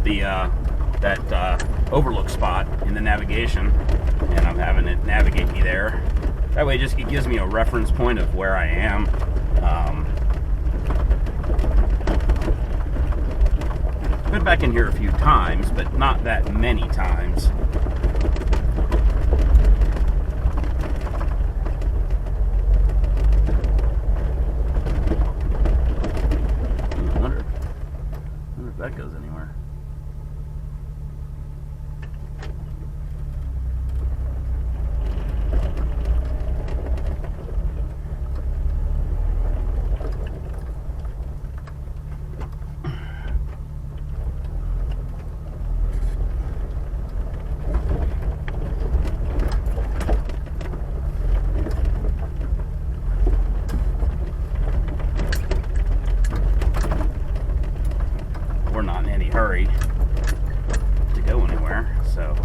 the that overlook spot in the navigation, and I'm having it navigate me there. That way it gives me a reference point of where I am. Been back in here a few times, but not that many times. I wonder if that goes anywhere. We're not in any hurry to go anywhere, so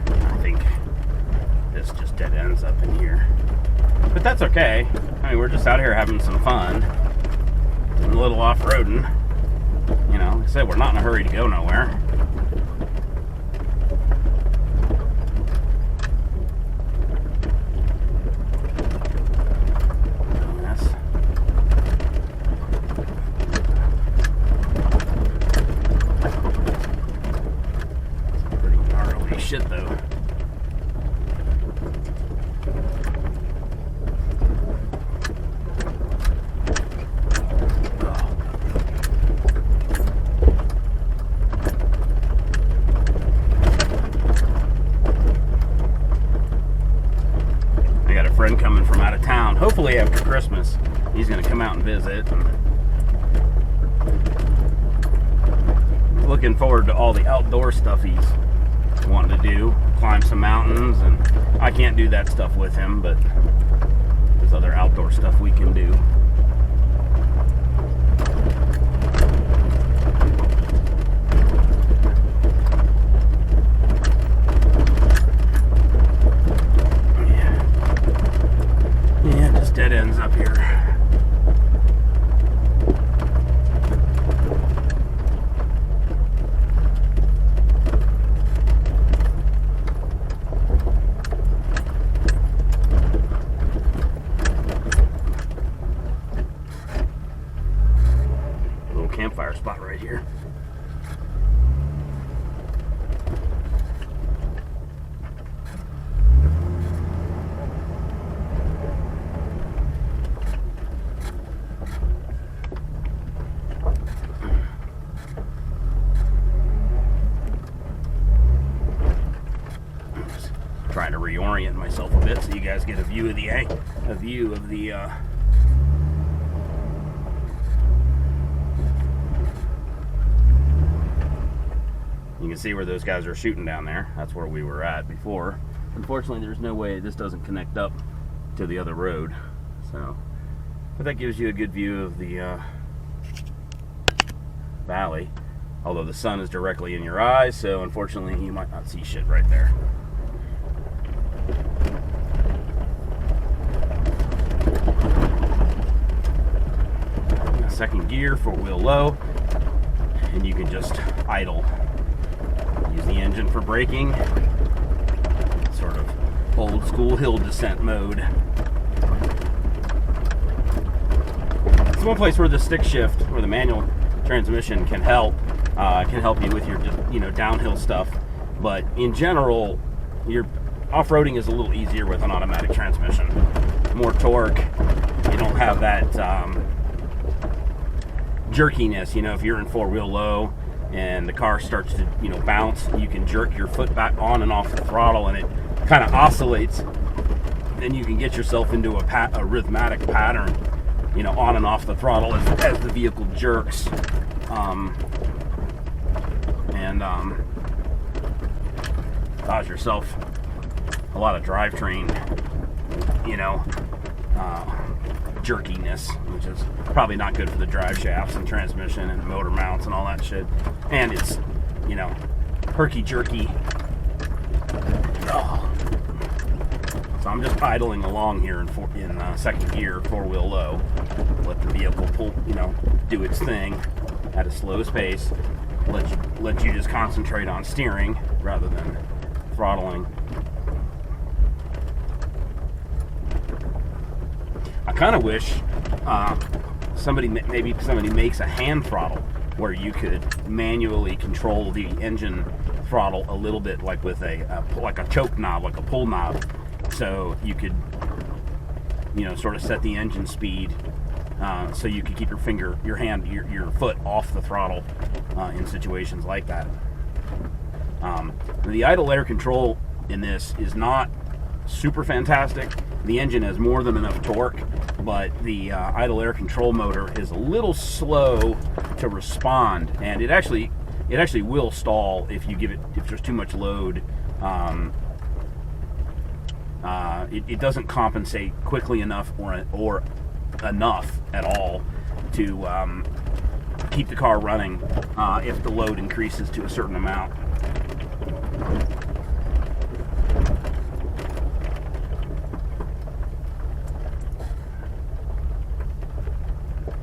I think this just dead ends up in here. But that's okay. I mean, we're just out here having some fun. Doing a little off-roading. You know, like I said, we're not in a hurry to go nowhere. That's some pretty gnarly shit, though. Friend coming from out of town, hopefully after Christmas. He's going to come out and visit. And looking forward to all the outdoor stuff he's wanting to do. Climb some mountains, and I can't do that stuff with him, but there's other outdoor stuff we can do. Dead ends up here. Little campfire spot right here. Trying to reorient myself a bit so you guys get a view of the you can see where those guys are shooting down there. That's where we were at before. Unfortunately, there's no way this doesn't connect up to the other road, so but that gives you a good view of the valley, although the sun is directly in your eyes, so unfortunately you might not see shit right there. Second gear, 4-wheel low, and you can just idle. Use the engine for braking. Sort of old school hill descent mode. It's one place where the stick shift or the manual transmission can help you with your downhill stuff. But in general, your off-roading is a little easier with an automatic transmission. More torque. You don't have that jerkiness. If you're in 4-wheel low and the car starts to bounce, you can jerk your foot back on and off the throttle, and it kind of oscillates. Then you can get yourself into a rhythmic pattern, on and off the throttle as the vehicle jerks, and cause yourself a lot of drivetrain, jerkiness, which is probably not good for the drive shafts and transmission and motor mounts and all that shit. And it's, you know, herky-jerky. Oh. So I'm just idling along here in second gear, four-wheel low. Let the vehicle pull, you know, do its thing at a slow pace. Let you just concentrate on steering rather than throttling. I kind of wish somebody makes a hand throttle where you could manually control the engine throttle a little bit, like with a choke knob, like a pull knob, so you could, you know, sort of set the engine speed so you could keep your foot off the throttle in situations like that. The idle air control in this is not super fantastic. The engine has more than enough torque, but the idle air control motor is a little slow to respond, and it actually will stall if there's too much load. It doesn't compensate quickly enough or enough at all to keep the car running if the load increases to a certain amount.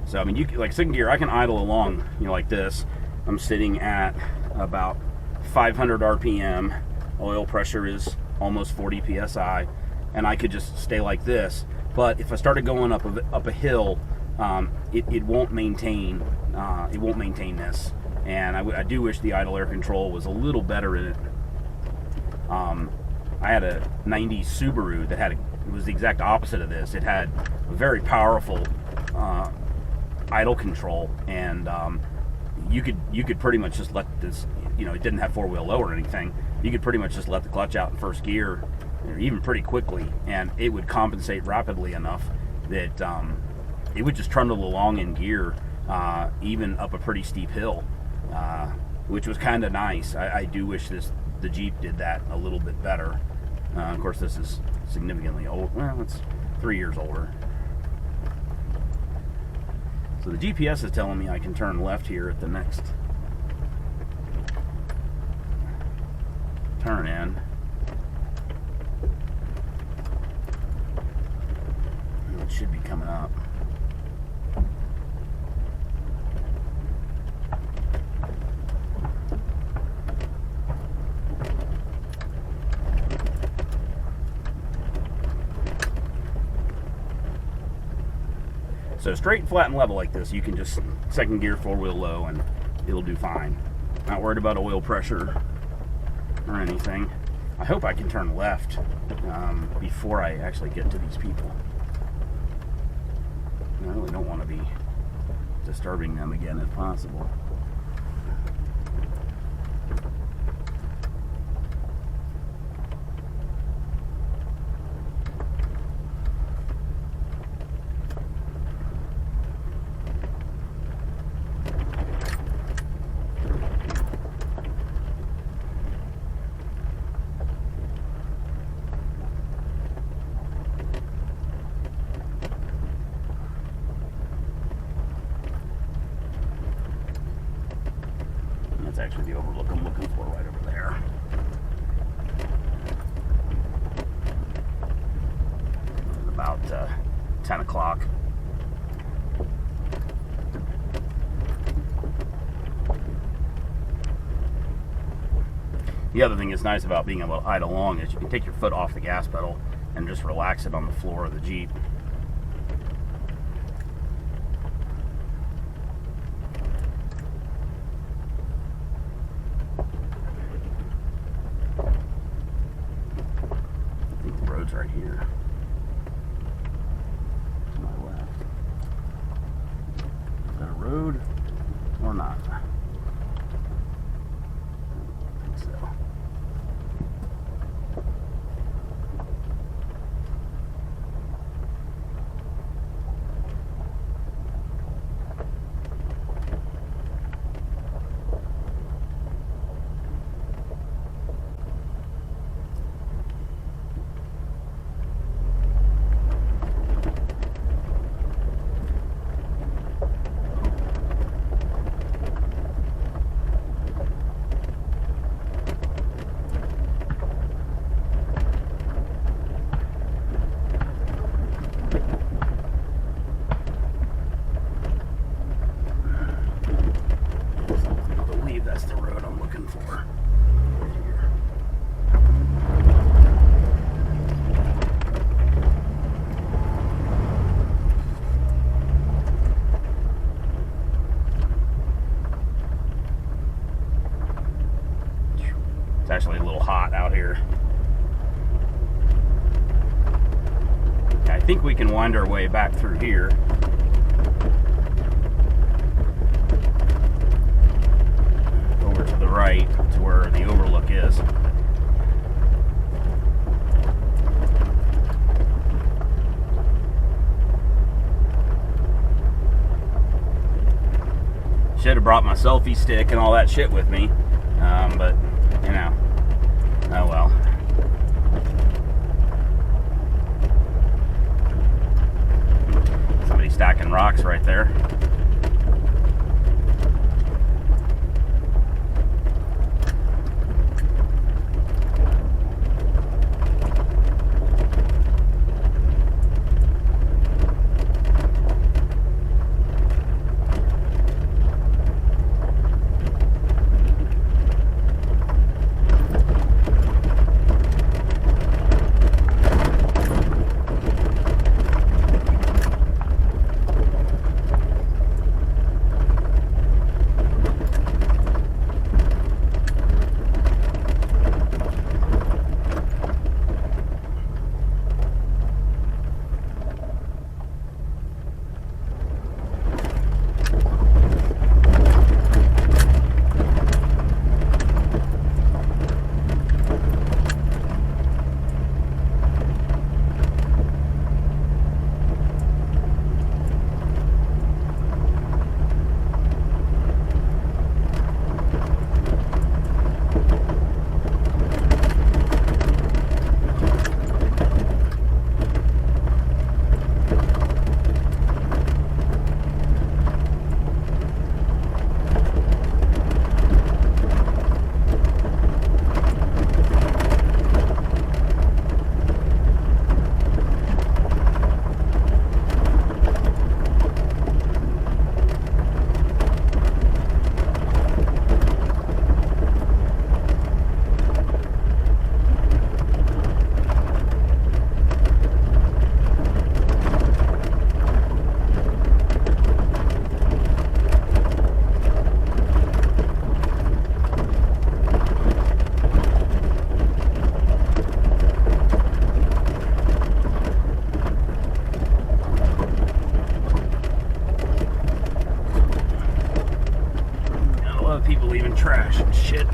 So I mean, like second gear, I can idle along, you know, like this. I'm sitting at about 500 RPM. Oil pressure is almost 40 psi, and I could just stay like this. But if I started going up a hill, it won't maintain. It won't maintain this, and I do wish the idle air control was a little better in it. I had a 90s Subaru that it was the exact opposite of this. It had a very powerful idle control, and you could pretty much just let this, you know, it didn't have four-wheel low or anything. You could pretty much just let the clutch out in first gear, even pretty quickly, and it would compensate rapidly enough that it would just trundle along in gear, even up a pretty steep hill, which was kind of nice. I do wish the Jeep did that a little bit better. Of course, this is significantly old. Well, it's 3 years older. So the GPS is telling me I can turn left here at the next turn in. It should be coming up. So straight, flat, and level like this, you can just second gear, four-wheel low, and it'll do fine. Not worried about oil pressure or anything. I hope I can turn left before I actually get to these people. I really don't want to be disturbing them again if possible. That's actually the overlook I'm looking for right over there. It's about 10 o'clock. The other thing that's nice about being able to idle along is you can take your foot off the gas pedal and just relax it on the floor of the Jeep. Right here to my left. Is that a road or not? I don't think so. actually a little hot out here. I think we can wind our way back through here. Over to the right to where the overlook is. Should have brought my selfie stick and all that shit with me, but you know, oh well. Somebody stacking rocks right there. People leaving trash and shit.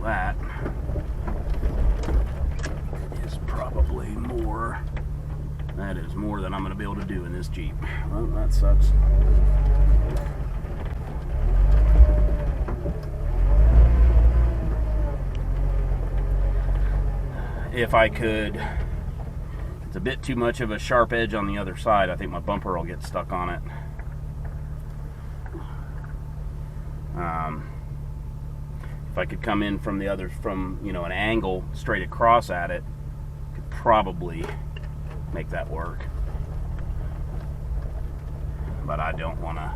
That is probably more. That is more than I'm going to be able to do in this Jeep. Well, that sucks. If I could, it's a bit too much of a sharp edge on the other side. I think my bumper will get stuck on it. If I could come in from the other, you know, an angle straight across at it, could probably make that work. But I don't want to.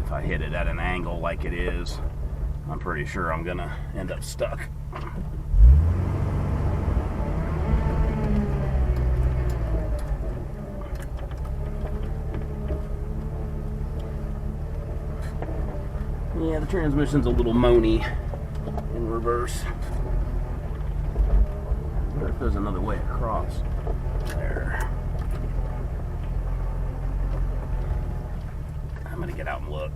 If I hit it at an angle like it is, I'm pretty sure I'm gonna end up stuck. Yeah, the transmission's a little moany in reverse. I wonder if there's another way across. There. I'm gonna get out and look.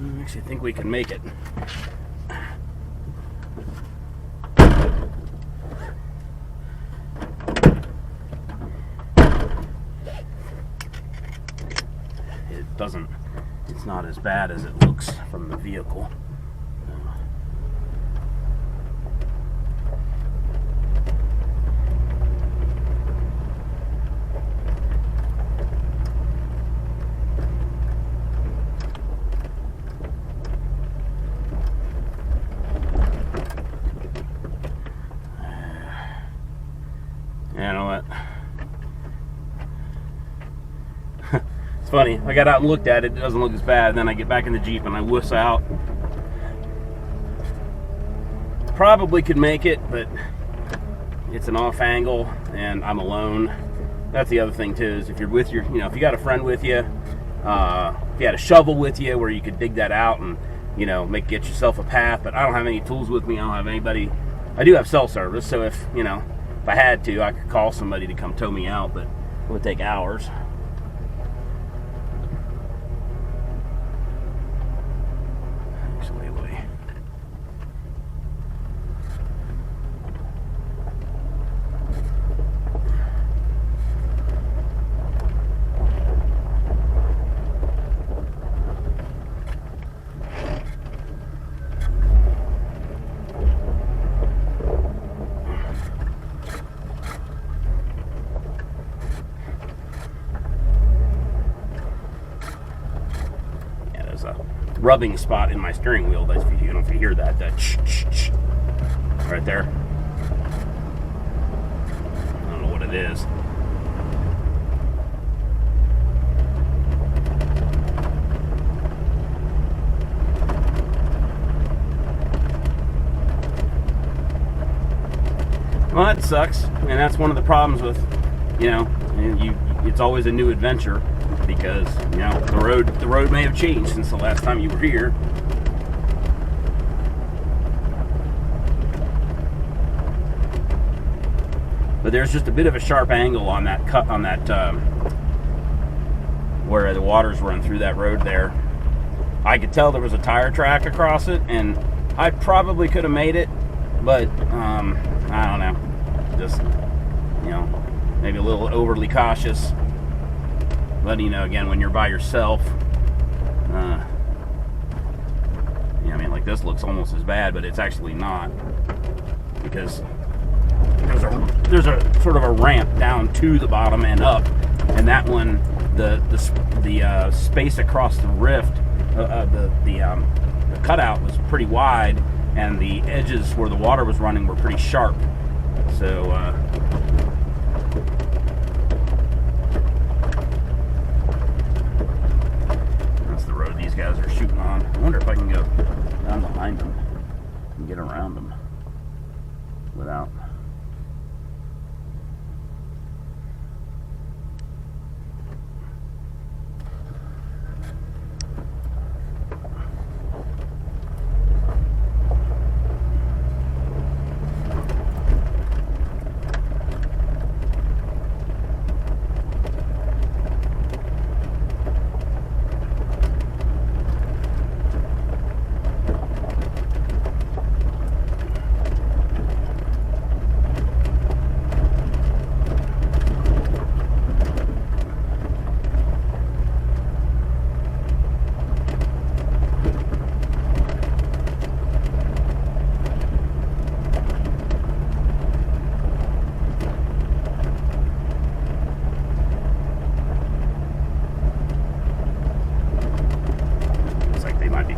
I actually think we can make it. It's not as bad as it looks from the vehicle. You know what? It's funny. I got out and looked at it. It doesn't look as bad. Then I get back in the Jeep and I wuss out. Probably could make it, but it's an off angle and I'm alone. That's the other thing too, is if you're with your, if you got a friend with you, if you had a shovel with you where you could dig that out and, get yourself a path. But I don't have any tools with me. I don't have anybody. I do have cell service, so if I had to, I could call somebody to come tow me out, but it would take hours. Rubbing spot in my steering wheel. That's if you hear that right there. I don't know what it is. Well, that sucks, and that's one of the problems with, it's always a new adventure. Because the road may have changed since the last time you were here. But there's just a bit of a sharp angle on that cut on that where the waters run through that road there. I could tell there was a tire track across it, and I probably could have made it, but I don't know. Just maybe a little overly cautious. But again, when you're by yourself, like this looks almost as bad, but it's actually not, because there's a there's a sort of a ramp down to the bottom and up, and that one, the space across the rift, the cutout was pretty wide, and the edges where the water was running were pretty sharp. So that's the road these guys are shooting on. I wonder if I can go down behind them and get around them without.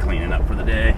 Cleaning up for the day.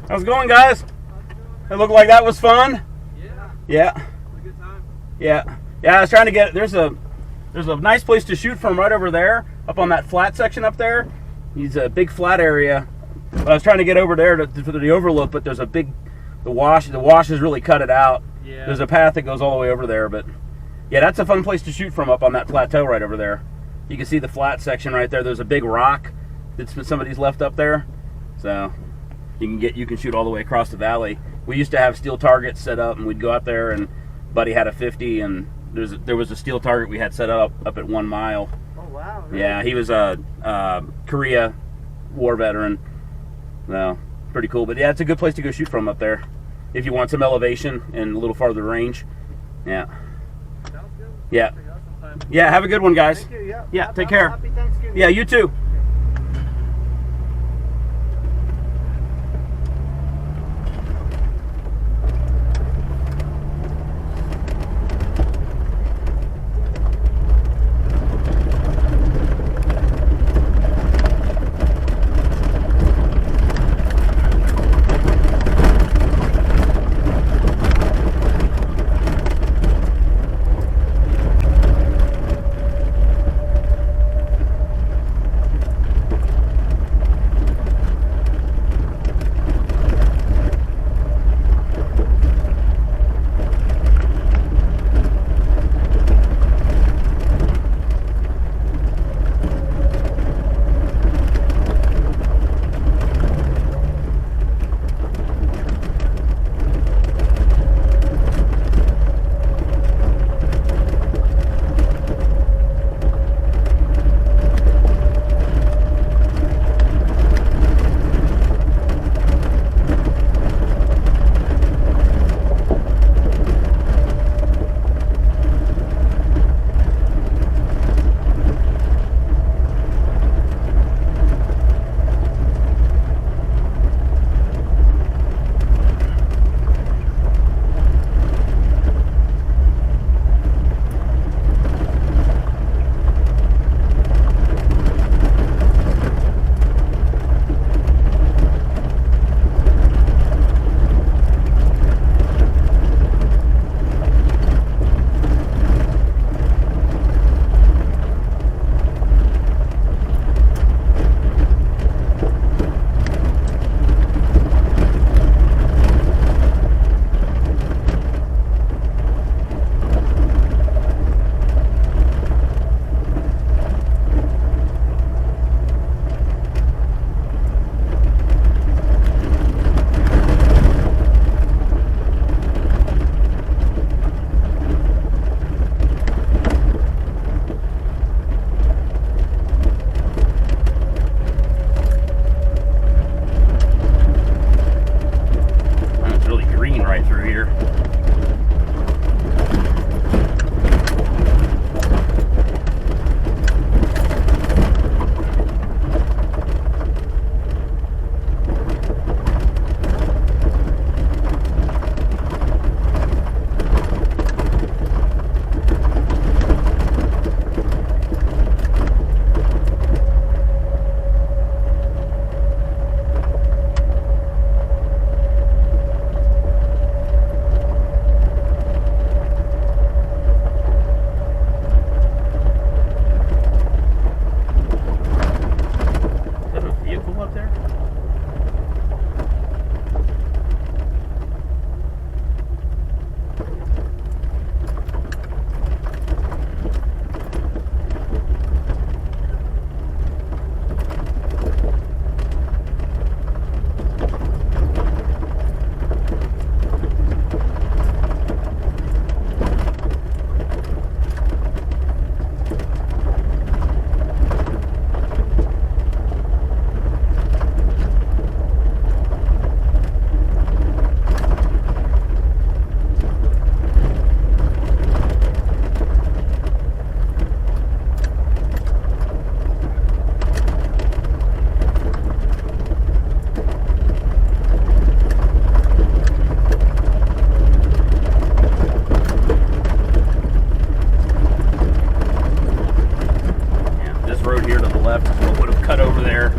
How's it going, guys? It looked like that was fun. Yeah. A good time. Yeah. I was trying to get. There's a nice place to shoot from right over there, up on that flat section up there. It's a big flat area. But I was trying to get over there for the overlook, but there's a big the wash has really cut it out. Yeah. There's a path that goes all the way over there, but yeah, that's a fun place to shoot from up on that plateau right over there. You can see the flat section right there. There's a big rock that somebody's left up there, so you can shoot all the way across the valley. We used to have steel targets set up, and we'd go out there, and Buddy had a 50, and there was a steel target we had set up at 1 mile. Oh wow! Really? Yeah, he was a Korea war veteran. No, pretty cool. But yeah, it's a good place to go shoot from up there if you want some elevation and a little farther range. Yeah. Sounds good. Yeah. Check it out sometime. Yeah. Have a good one, guys. Thank you. Yeah. Yeah. Take care. Happy Thanksgiving. Yeah. You too. left is what would have cut over there.